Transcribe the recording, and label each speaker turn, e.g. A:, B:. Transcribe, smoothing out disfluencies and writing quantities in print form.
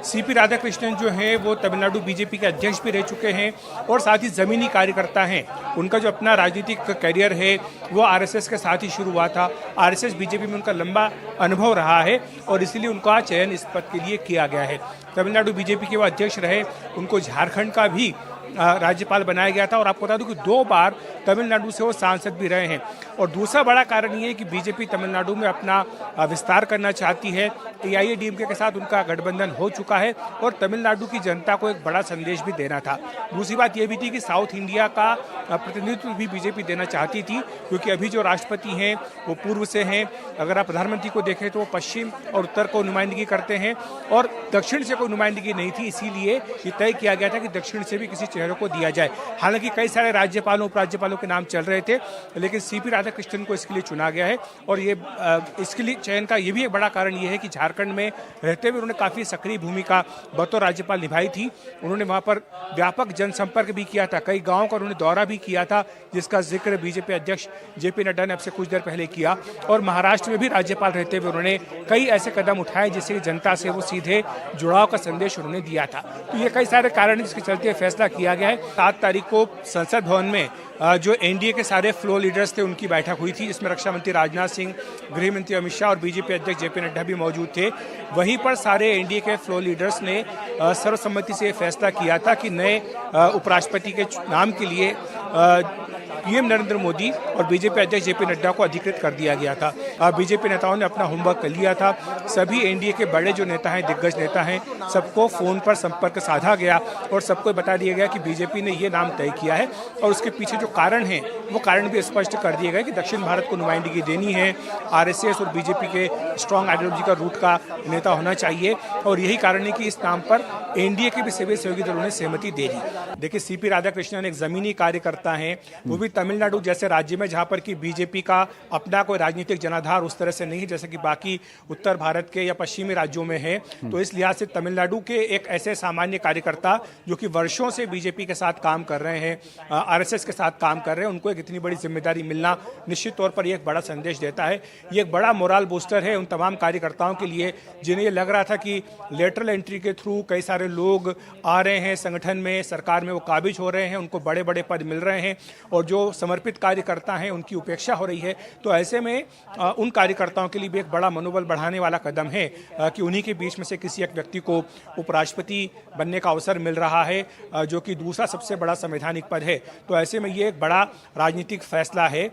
A: CP Radhakrishnan जो हैं वो तमिलनाडु बीजेपी के अध्यक्ष भी रह चुके हैं और साथ ही ज़मीनी कार्यकर्ता हैं। उनका जो अपना राजनीतिक करियर है वो आरएसएस के साथ ही शुरू हुआ था। आरएसएस बीजेपी में उनका लंबा अनुभव रहा है और इसीलिए उनका चयन इस पद के लिए किया गया है। तमिलनाडु बीजेपी के वो अध्यक्ष रहे, उनको झारखंड का भी राज्यपाल बनाया गया था और आपको बता दूं कि 2 बार तमिलनाडु से वो सांसद भी रहे हैं। और दूसरा बड़ा कारण ये है कि बीजेपी तमिलनाडु में अपना विस्तार करना चाहती है। एआईएडीएमके के साथ उनका गठबंधन हो चुका है और तमिलनाडु की जनता को एक बड़ा संदेश भी देना था। दूसरी बात ये भी थी कि साउथ इंडिया का प्रतिनिधित्व भी बीजेपी देना चाहती थी, क्योंकि अभी जो राष्ट्रपति हैं वो पूर्व से हैं। अगर आप प्रधानमंत्री को देखें तो वो पश्चिम और उत्तर को नुमाइंदगी करते हैं और दक्षिण से कोई नुमाइंदगी नहीं थी। इसीलिए ये तय किया गया था कि दक्षिण से भी किसी चेहरे को दिया जाए। हालांकि कई सारे राज्यपालों उपराज्यपालों के नाम चल रहे थे, लेकिन सीपी राधाकृष्णन को इसके लिए चुना गया है। और ये इसके लिए चयन का ये भी एक बड़ा कारण ये है कि झारखंड में रहते हुए उन्होंने काफ़ी सक्रिय भूमिका बतौर राज्यपाल निभाई थी। उन्होंने वहाँ पर व्यापक जनसंपर्क भी किया था, कई गाँव का उन्होंने दौरा भी किया था, जिसका जिक्र बीजेपी अध्यक्ष जेपी नड्डा ने अब से कुछ देर पहले किया। और महाराष्ट्र में भी राज्यपाल रहते हुए उन्होंने कई ऐसे कदम उठाए जिससे जनता से वो सीधे जुड़ाव का संदेश उन्होंने दिया था। तो ये कई सारे कारण जिसके चलते फैसला किया गया है। 7 तारीख को संसद भवन में जो एनडीए के सारे फ्लोर लीडर्स थे उनकी बैठक हुई थी, जिसमें रक्षा मंत्री राजनाथ सिंह, गृह मंत्री अमित शाह और बीजेपी अध्यक्ष जेपी नड्डा भी मौजूद थे। वहीं पर सारे एनडीए के फ्लोर लीडर्स ने सर्वसम्मति से फैसला किया था कि नए उपराष्ट्रपति के नाम के लिए पीएम नरेंद्र मोदी और बीजेपी अध्यक्ष जेपी नड्डा को अधिकृत कर दिया गया था। बीजेपी नेताओं ने अपना होमवर्क कर लिया था। सभी एनडीए के बड़े जो नेता हैं, दिग्गज नेता हैं, सबको फोन पर संपर्क साधा गया और सबको बता दिया गया कि बीजेपी ने ये नाम तय किया है। और उसके पीछे जो कारण है वो कारण भी स्पष्ट कर दिए गए कि दक्षिण भारत को नुमाइंदगी देनी है, आरएसएस और बीजेपी के स्ट्रॉन्ग आइडियोलॉजिकल रूट का नेता होना चाहिए। और यही कारण है कि इस नाम पर एनडीए के भी सभी सहयोगी दलों ने सहमति दे दी। देखिए, सीपी राधाकृष्णन एक जमीनी कार्यकर्ता हैं, वो भी तमिलनाडु जैसे राज्य में जहां पर कि बीजेपी का अपना कोई राजनीतिक जनाधार उस तरह से नहीं जैसे कि बाकी उत्तर भारत के या पश्चिमी राज्यों में है। तो इस लिहाज से तमिलनाडु के एक ऐसे सामान्य कार्यकर्ता जो कि वर्षों से बीजेपी के साथ काम कर रहे हैं, आरएसएस के साथ काम कर रहे हैं, उनको एक इतनी बड़ी जिम्मेदारी मिलना निश्चित तौर पर एक बड़ा संदेश देता है। ये एक बड़ा मोरल बूस्टर है उन तमाम कार्यकर्ताओं के लिए जिन्हें ये लग रहा था कि लेटरल एंट्री के थ्रू कई सारे लोग आ रहे हैं संगठन में, सरकार में वो काबिज हो रहे हैं, उनको बड़े बड़े पद मिल रहे हैं और जो समर्पित कार्यकर्ता हैं उनकी उपेक्षा हो रही है। तो ऐसे में उन कार्यकर्ताओं के लिए भी एक बड़ा मनोबल बढ़ाने वाला कदम है कि उन्हीं के बीच में से किसी एक व्यक्ति को उपराष्ट्रपति बनने का अवसर मिल रहा है, जो कि दूसरा सबसे बड़ा संवैधानिक पद है। तो ऐसे में ये एक बड़ा राजनीतिक फैसला है।